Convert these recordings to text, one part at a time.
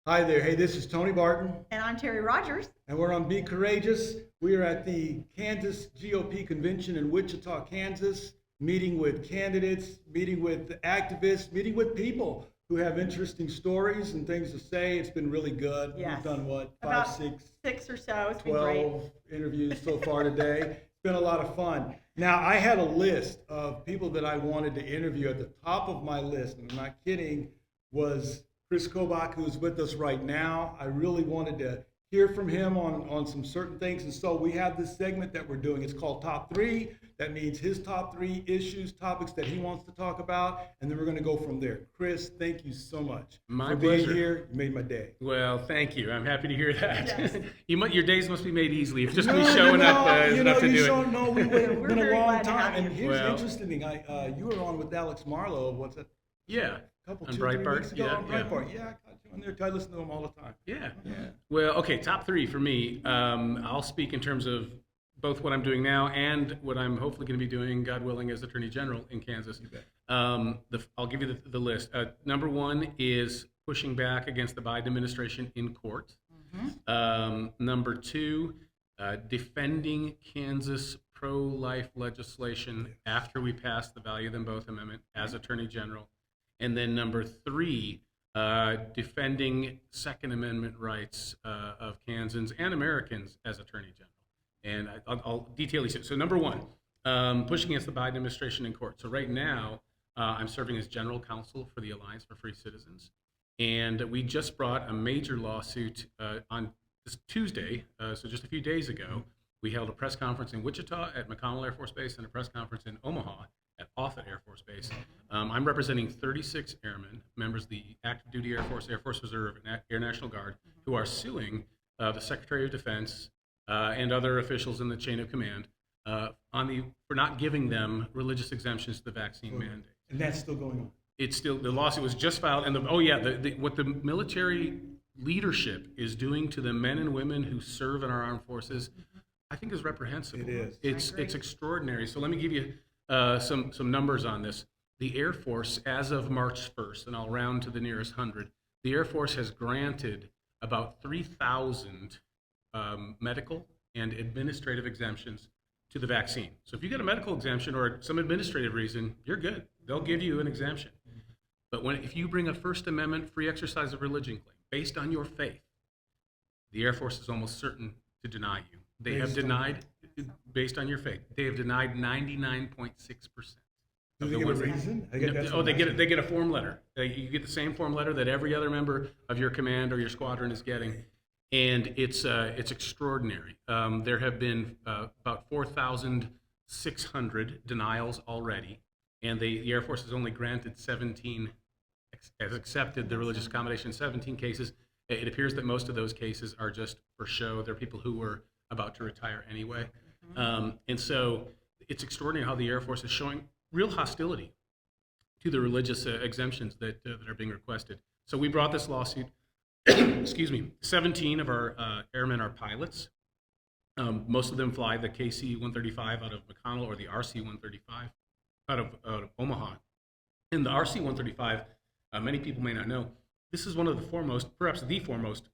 Hi there. Hey, this is Tony Barton, And I'm Terri Rogers. and we're on Be Courageous. We are at the Kansas GOP convention in Wichita, Kansas, meeting with candidates, meeting with activists, meeting with people who have interesting stories and things to say. It's been really good. Yes. We've done what, About five, six, six or so. It's been great. 12 interviews so far today. It's been a lot of fun. Now, I had a list of people that I wanted to interview. At the top of my list, and I'm not kidding, was Kris Kobach, who's with us right now. I really wanted to hear from him on some certain things. And so we have this segment that we're doing. It's called Top Three. That means his top three issues, topics that he wants to talk about. And then we're going to go from there. Kris, thank you so much My for pleasure. being here. You made my day. Well, thank you. I'm happy to hear that. Yes. Your days must be made easily if just me showing up is enough to do it. No, we've We're been a very long glad to time. have And you. here's Well- interesting thing. You were on with Alex Marlowe. What's it? Yeah. Couple, On 2-3 Breitbart? weeks ago Yeah, on yeah. Breitbart. Yeah, I got you on there. I listen to him all the time. Yeah. Yeah. Well, okay, top three for me. I'll speak in terms of both what I'm doing now and what I'm hopefully going to be doing, God willing, as Attorney General in Kansas. You bet. I'll give you the list. Number one is pushing back against the Biden administration in court. Number two, defending Kansas pro-life legislation after we pass the Value Them Both Amendment as Attorney General. And then number three, defending Second Amendment rights of Kansans and Americans as Attorney General. And I'll detail these. So number one, pushing against the Biden administration in court. So right now, I'm serving as general counsel for the Alliance for Free Citizens. And we just brought a major lawsuit on this Tuesday, so just a few days ago. We held a press conference in Wichita at McConnell Air Force Base and a press conference in Omaha at Offutt Air Force Base. I'm representing 36 airmen, members of the Active Duty Air Force Reserve, and Air National Guard, who are suing the Secretary of Defense and other officials in the chain of command for not giving them religious exemptions to the vaccine mandate. And that's still going on. It's still, the lawsuit was just filed, and what the military leadership is doing to the men and women who serve in our armed forces, I think is reprehensible. It is. It's extraordinary. So let me give you some numbers on this. The Air Force, as of March 1st, and I'll round to the nearest 100, the Air Force has granted about 3,000 medical and administrative exemptions to the vaccine. So if you get a medical exemption or some administrative reason, you're good. They'll give you an exemption. But if you bring a First Amendment free exercise of religion claim based on your faith, the Air Force is almost certain to deny you. They have denied, based on your faith, they have denied 99.6%. Do they give a reason? They get a form letter. You get the same form letter that every other member of your command or your squadron is getting, and it's extraordinary. There have been about 4,600 denials already, and the Air Force has only granted 17, has accepted the religious accommodation in 17 cases. It appears that most of those cases are just for show. They're people who were about to retire anyway. And so it's extraordinary how the Air Force is showing real hostility to the religious exemptions that are being requested. So we brought this lawsuit. Excuse me. 17 of our airmen are pilots. Most of them fly the KC-135 out of McConnell or the RC-135 out of Omaha. And the RC-135, many people may not know, this is one of the foremost, perhaps the foremost,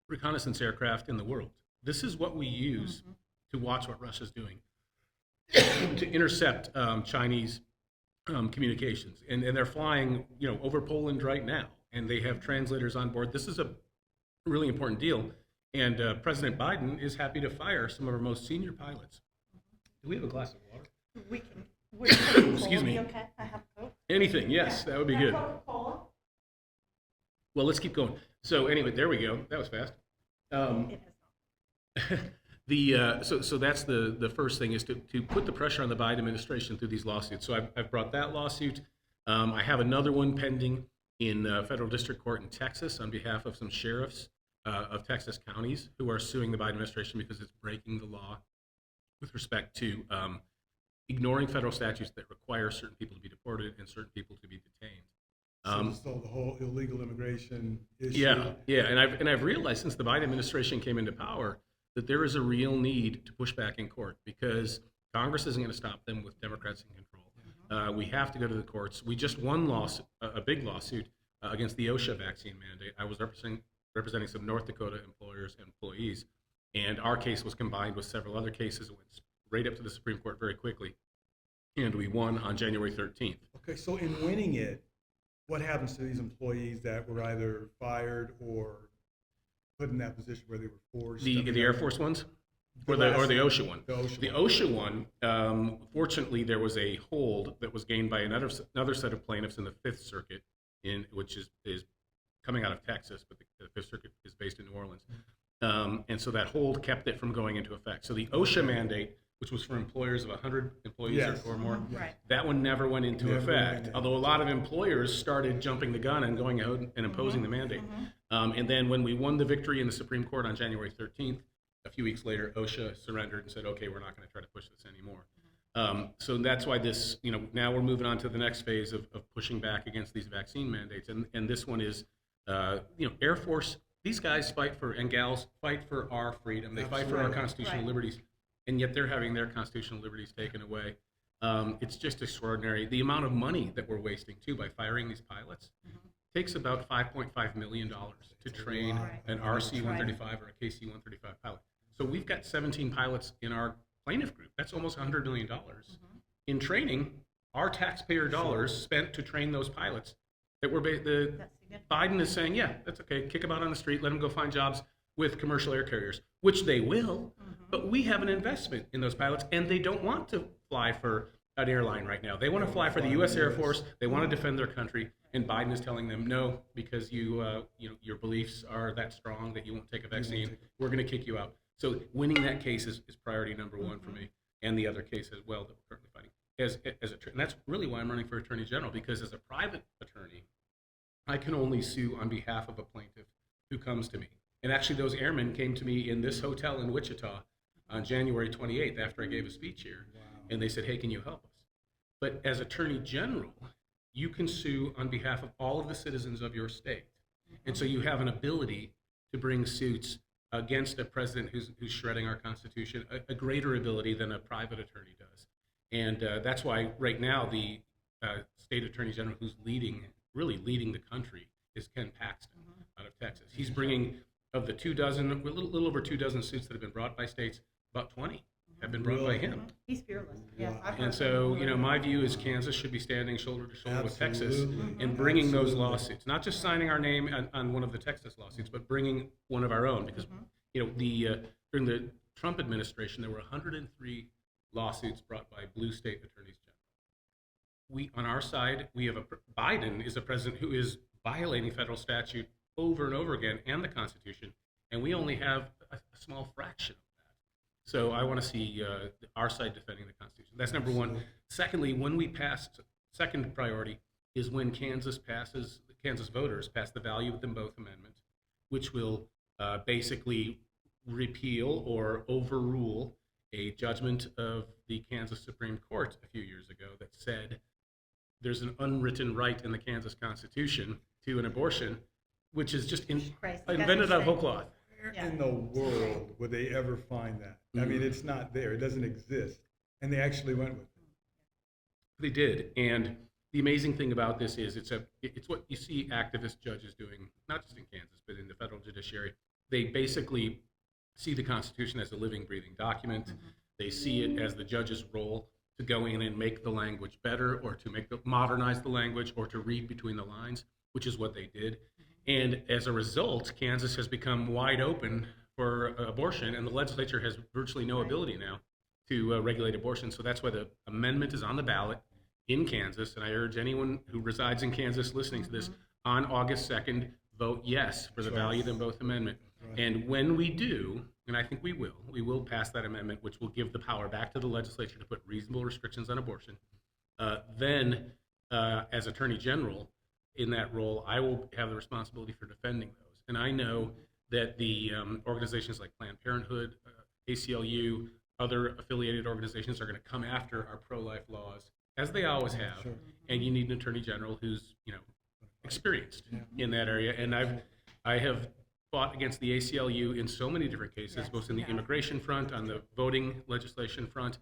reconnaissance aircraft in the world. This is what we use to watch what Russia's doing, to intercept Chinese communications. And they're flying, over Poland right now, and they have translators on board. This is a really important deal. And President Biden is happy to fire some of our most senior pilots. Do we have a glass of water? We can. Excuse me. Okay, I have Coke. Anything, yes, that would be good. Coca-Cola. Well, let's keep going. So anyway, there we go. That was fast. It has not. So that's the first thing is to put the pressure on the Biden administration through these lawsuits. So I've brought that lawsuit. I have another one pending in federal district court in Texas on behalf of some sheriffs of Texas counties who are suing the Biden administration because it's breaking the law with respect to ignoring federal statutes that require certain people to be deported and certain people to be detained. So the whole illegal immigration issue. Yeah, and I've realized since the Biden administration came into power that there is a real need to push back in court because Congress isn't going to stop them with Democrats in control. We have to go to the courts. We just won a big lawsuit against the OSHA vaccine mandate. I was representing representing some North Dakota employers and employees. And our case was combined with several other cases. It went right up to the Supreme Court very quickly. And we won on January 13th. Okay, so in winning it, what happens to these employees that were either fired or put in that position where they were forced? The Air Force ones? Or the OSHA one? The OSHA one, fortunately, there was a hold that was gained by another set of plaintiffs in the Fifth Circuit, which is coming out of Texas, but the Fifth Circuit is based in New Orleans. And so that hold kept it from going into effect. So the OSHA mandate, which was for employers of 100 employees or more, Right. that one never went into Never effect, went in. although a lot of employers started jumping the gun and going out and imposing the mandate. And then when we won the victory in the Supreme Court on January 13th, a few weeks later, OSHA surrendered and said, okay, we're not going to try to push this anymore. So that's why this, now we're moving on to the next phase of pushing back against these vaccine mandates. And this one is, Air Force, these guys fight for, and gals fight for our freedom. They fight for our Absolutely. constitutional Right. liberties, and yet they're having their constitutional liberties taken away. It's just extraordinary. The amount of money that we're wasting, too, by firing these pilots takes about $5.5 million to train lot. an RC-135 or a KC-135 pilot. So we've got 17 pilots in our plaintiff group. That's almost $100 million. In training, our taxpayer dollars spent to train those pilots that were That's significant. Biden is saying, yeah, that's okay. Kick them out on the street. Let them go find jobs with commercial air carriers, which they will. But we have an investment in those pilots, and they don't want to fly for an airline right now. They want to fly for the U.S. Air Force. They want to defend their country. And Biden is telling them, no, because your beliefs are that strong that you won't take a vaccine. We're going to kick you out. So winning that case is priority number one for me, and the other case as well that we're currently fighting. And that's really why I'm running for Attorney General, because as a private attorney, I can only sue on behalf of a plaintiff who comes to me. And actually, those airmen came to me in this hotel in Wichita on January 28th after I gave a speech here, and they said, hey, can you help us? But as Attorney General, you can sue on behalf of all of the citizens of your state. And so you have an ability to bring suits against a president who's shredding our Constitution, a greater ability than a private attorney does. And that's why right now the state attorney general who's really leading the country is Ken Paxton out of Texas. He's bringing, of the 24, a little over 24 suits that have been brought by states, about 20 have been brought by him. He's fearless. Yes, Wow. I've heard And so, my view is Kansas should be standing shoulder to shoulder with Texas Absolutely. and bringing those Absolutely. lawsuits, not just signing our name on one of the Texas lawsuits, but bringing one of our own. Because, during the Trump administration, there were 103 lawsuits brought by blue state attorneys general. On our side, we have Biden is a president who is violating federal statute over and over again and the Constitution, and we only have a small fraction of that. So I want to see our side defending the Constitution. That's number one. Secondly, when we pass, second priority is when Kansas voters pass the Value of Them Both Amendment, which will basically repeal or overrule a judgment of the Kansas Supreme Court a few years ago that said there's an unwritten right in the Kansas Constitution to an abortion, which is just Crazy. That's invented out of whole insane. cloth. Where Yeah. in the world would they ever find that? I mean, it's not there. It doesn't exist. And they actually went with it. They did, and the amazing thing about this is it's what you see activist judges doing, not just in Kansas, but in the federal judiciary. They basically see the Constitution as a living, breathing document. They see it as the judge's role to go in and make the language better, or to modernize the language, or to read between the lines, which is what they did. And as a result, Kansas has become wide open for abortion, and the legislature has virtually no ability now to regulate abortion. So that's why the amendment is on the ballot in Kansas. And I urge anyone who resides in Kansas listening to this, on August 2nd, vote yes for the Value Them Both Amendment. And when we do, and I think we will pass that amendment, which will give the power back to the legislature to put reasonable restrictions on abortion. Then, as Attorney General in that role, I will have the responsibility for defending those. And I know that the organizations like Planned Parenthood, ACLU, other affiliated organizations are going to come after our pro-life laws, as they always have. Sure. And you need an Attorney General who's, experienced in that area. And I have fought against the ACLU in so many different cases, Yes, both in the yeah. immigration front, on the voting legislation front.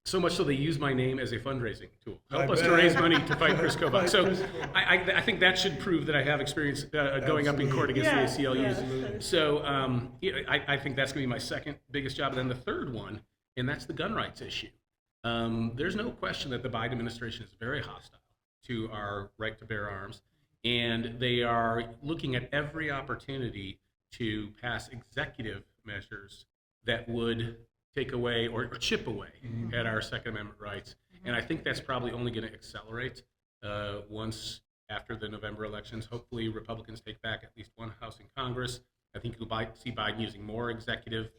So much so they use my name as a fundraising tool. Help I us to bet. raise money to fight Kris Kobach. Fight So Kris Kobach. I think that should prove that I have experience going up in court against Absolutely. the Yes, ACLUs. yes. So I think that's going to be my second biggest job. And then the third one, and that's the gun rights issue. There's no question that the Biden administration is very hostile to our right to bear arms. And they are looking at every opportunity to pass executive measures that would take away or chip away at our Second Amendment rights. And I think that's probably only going to accelerate once after the November elections. Hopefully Republicans take back at least one House in Congress. I think you'll see Biden using more executive,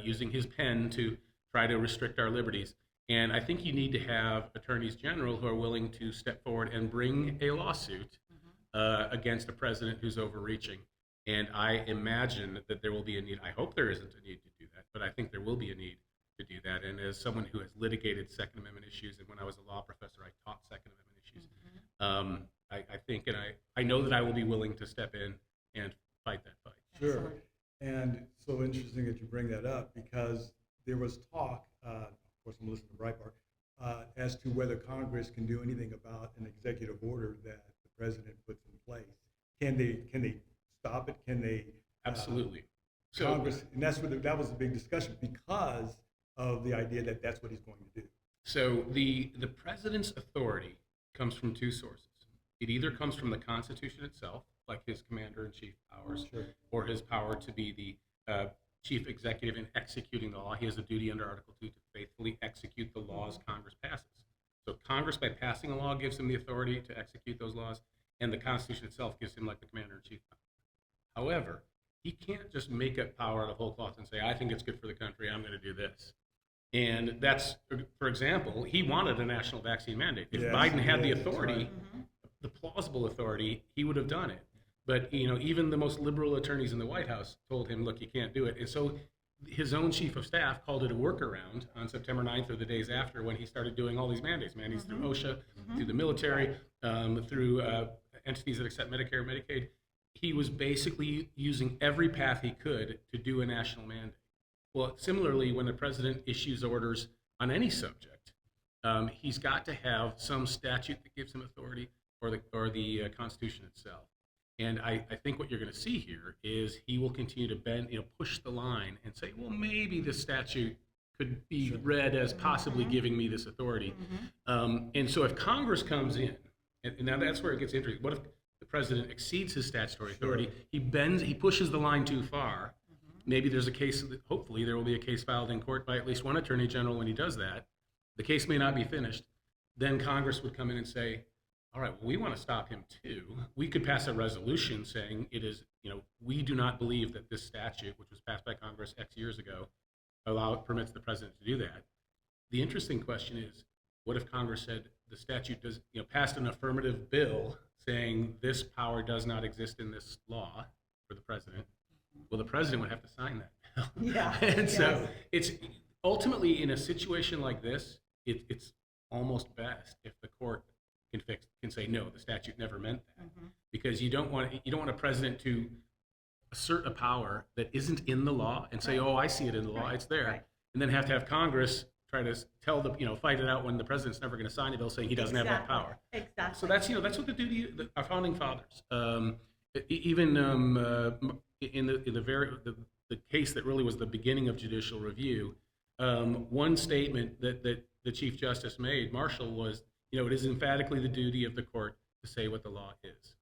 using his pen to try to restrict our liberties. And I think you need to have attorneys general who are willing to step forward and bring a lawsuit against a president who's overreaching. And I imagine that there will be a need. I hope there isn't a need to do that, but I think there will be a need to do that. And as someone who has litigated Second Amendment issues, and when I was a law professor, I taught Second Amendment issues, I think, and I know that I will be willing to step in and fight that fight. Sure. And so interesting that you bring that up, because there was talk, of course I'm listening to Breitbart, as to whether Congress can do anything about an executive order that the president puts in place. Can they stop it? Can they? Absolutely. So Congress, and that was the big discussion, because of the idea that that's what he's going to do. So the president's authority comes from two sources. It either comes from the Constitution itself, like his commander-in-chief powers, Sure. or his power to be the chief executive in executing the law. He has a duty under Article 2 to faithfully execute the laws Congress passes. So Congress, by passing a law, gives him the authority to execute those laws, and the Constitution itself gives him, like the commander-in-chief power. However, he can't just make up power out of whole cloth and say, I think it's good for the country, I'm going to do this. And that's, for example, he wanted a national vaccine mandate. If Yes, Biden had the yes, that's authority, right. the plausible authority, he would have done it. But even the most liberal attorneys in the White House told him, look, you can't do it. And so his own chief of staff called it a workaround on September 9th or the days after, when he started doing all these mandates through OSHA, through the military, through entities that accept Medicare and Medicaid. He was basically using every path he could to do a national mandate. Well, similarly, when the president issues orders on any subject, he's got to have some statute that gives him authority, or the Constitution itself. And I think what you're going to see here is he will continue to push the line and say, well, maybe this statute could be read as possibly giving me this authority. And so if Congress comes in, and now that's where it gets interesting. What if the president exceeds his statutory authority? He pushes the line too far. Maybe there's a case, hopefully there will be a case filed in court by at least one attorney general when he does that. The case may not be finished. Then Congress would come in and say, all right, well, we want to stop him too. We could pass a resolution saying we do not believe that this statute, which was passed by Congress X years ago, permits the president to do that. The interesting question is, what if Congress said the statute passed an affirmative bill saying this power does not exist in this law for the president? Well, the president would have to sign that bill. Yeah. And so it's ultimately, in a situation like this, it's almost best if the court can say, no, the statute never meant that, because you don't want a president to assert a power that isn't in the law and say, oh, I see it in the law, it's there, and then have to have Congress try to fight it out when the president's never going to sign a bill saying he doesn't have that power. Exactly. So that's what the duty of our founding fathers, even in the case that really was the beginning of judicial review, one statement that the Chief Justice made, Marshall, was, it is emphatically the duty of the court to say what the law is.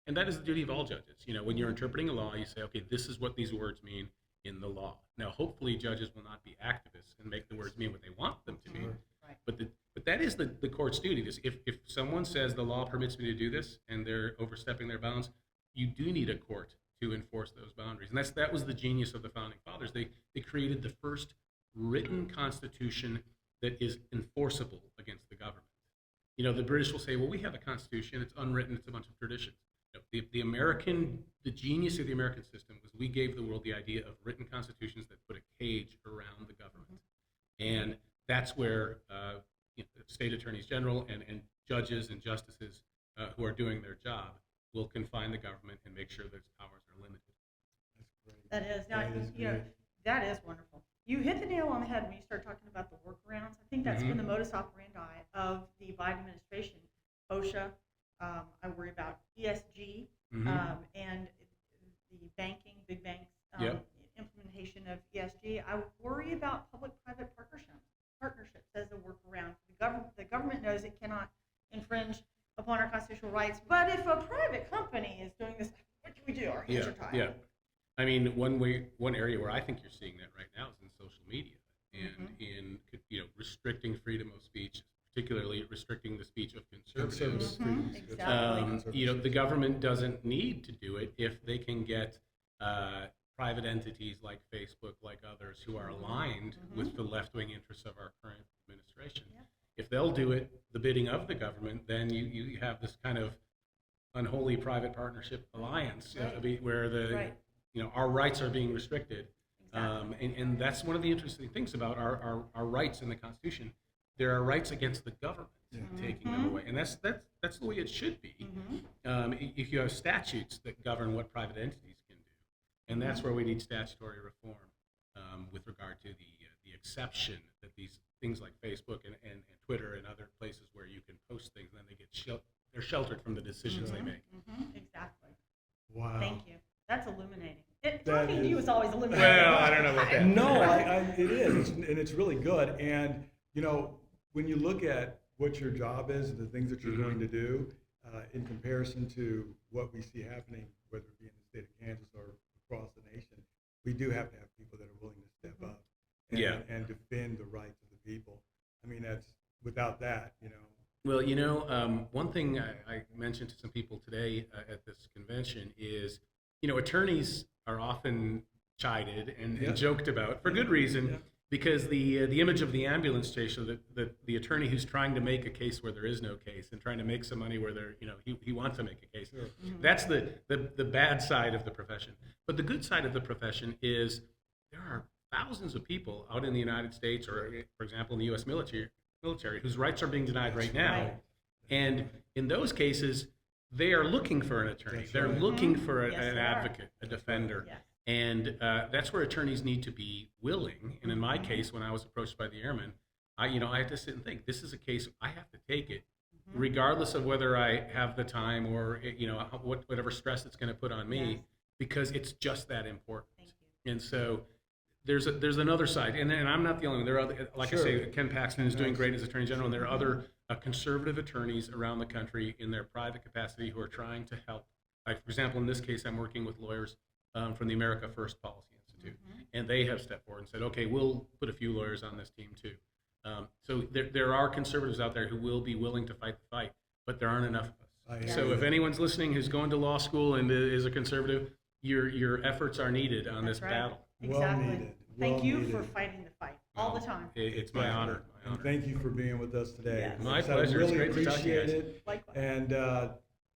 And that is the duty of all judges. When you're interpreting a law, you say, okay, this is what these words mean in the law. Now, hopefully judges will not be activists and make the words mean what they want them to mean. Right. But that is the court's duty. If someone says the law permits me to do this and they're overstepping their bounds, you do need a court to enforce those boundaries. And that was the genius of the founding fathers. They created the first written constitution that is enforceable against the government. The British will say, well, we have a constitution, it's unwritten, it's a bunch of traditions. The genius of the American system was we gave the world the idea of written constitutions that put a cage around the government. And that's where state attorneys general and judges and justices who are doing their job will confine the government and make sure that its powers are limited. That's great. That is, now, That is great. that is wonderful. You hit the nail on the head when you start talking about the workarounds. I think that's been the modus operandi of the Biden administration. OSHA, I worry about ESG, and the banking, big banks, implementation of ESG. I worry about public-private partnerships as a workaround. The government knows it cannot infringe upon our constitutional rights, but if a private company is doing this, what can we do? Our hands are tied. Yeah. I mean, one area where I think you're seeing that right now is in social media and in restricting freedom of speech, particularly restricting the speech of conservatives. Exactly. The government doesn't need to do it if they can get private entities like Facebook, like others, who are aligned with the left-wing interests of our current administration. Yeah. If they'll do it the bidding of the government, then you have this kind of unholy private partnership alliance where our rights are being restricted. Exactly. And that's one of the interesting things about our rights in the Constitution. There are rights against the government taking them away, and that's the way it should be. If you have statutes that govern what private entities can do, and that's where we need statutory reform with regard to the exception that these things like Facebook and Twitter and other places where you can post things, and then they get they're sheltered from the decisions they make. Exactly. Wow. Thank you. That's illuminating. Talking to you is always illuminating. Well, I don't know about that. No, it is, and it's really good. And when you look at what your job is and the things that you're going to do, in comparison to what we see happening, whether it be in the state of Kansas or across the nation, we do have to have people that are willing to step up and defend the rights of the people. I mean, that's without that, Well, one thing I mentioned to some people today at this convention is, attorneys are often chided and joked about for good reason, because the image of the ambulance chaser, the attorney who's trying to make a case where there is no case and trying to make some money where he wants to make a case. Sure. That's the bad side of the profession. But the good side of the profession is there are thousands of people out in the United States, or for example in the U.S. military whose rights are being denied right now. Right. And in those cases, they are looking for an attorney. They're looking for an advocate, a defender. Yes. And that's where attorneys need to be willing. And in my case, when I was approached by the airmen, I had to sit and think, this is a case, I have to take it, regardless of whether I have the time or, whatever stress it's going to put on me, because it's just that important. Thank you. And so there's another side. And I'm not the only one. There are other, like I say, Ken Paxton is doing great as Attorney General, and there are other conservative attorneys around the country in their private capacity who are trying to help. Like, for example, in this case, I'm working with lawyers from the America First Policy Institute, and they have stepped forward and said, okay, we'll put a few lawyers on this team too. So there are conservatives out there who will be willing to fight the fight, but there aren't enough of us. So if anyone's listening who's going to law school and is a conservative, your efforts are needed on this battle. Exactly. Well needed. Thank you for fighting the fight all the time. It's my honor. And thank you for being with us today. Yes. My So pleasure. I It's really great to talk to you appreciate guys. it. Likewise. And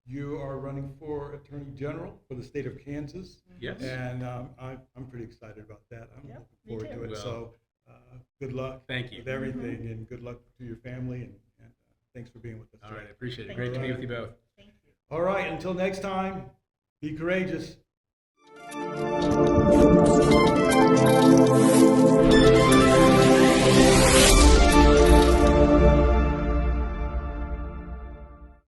you are running for Attorney General for the state of Kansas. Yes. And I'm pretty excited about that. I'm Yep, looking forward me to too. it. Well, So good luck thank you. with everything, and good luck to your family. And thanks for being with us All today. right, I appreciate it. Thank Great to you. be with you both. Thank you. All right, until next time, be courageous.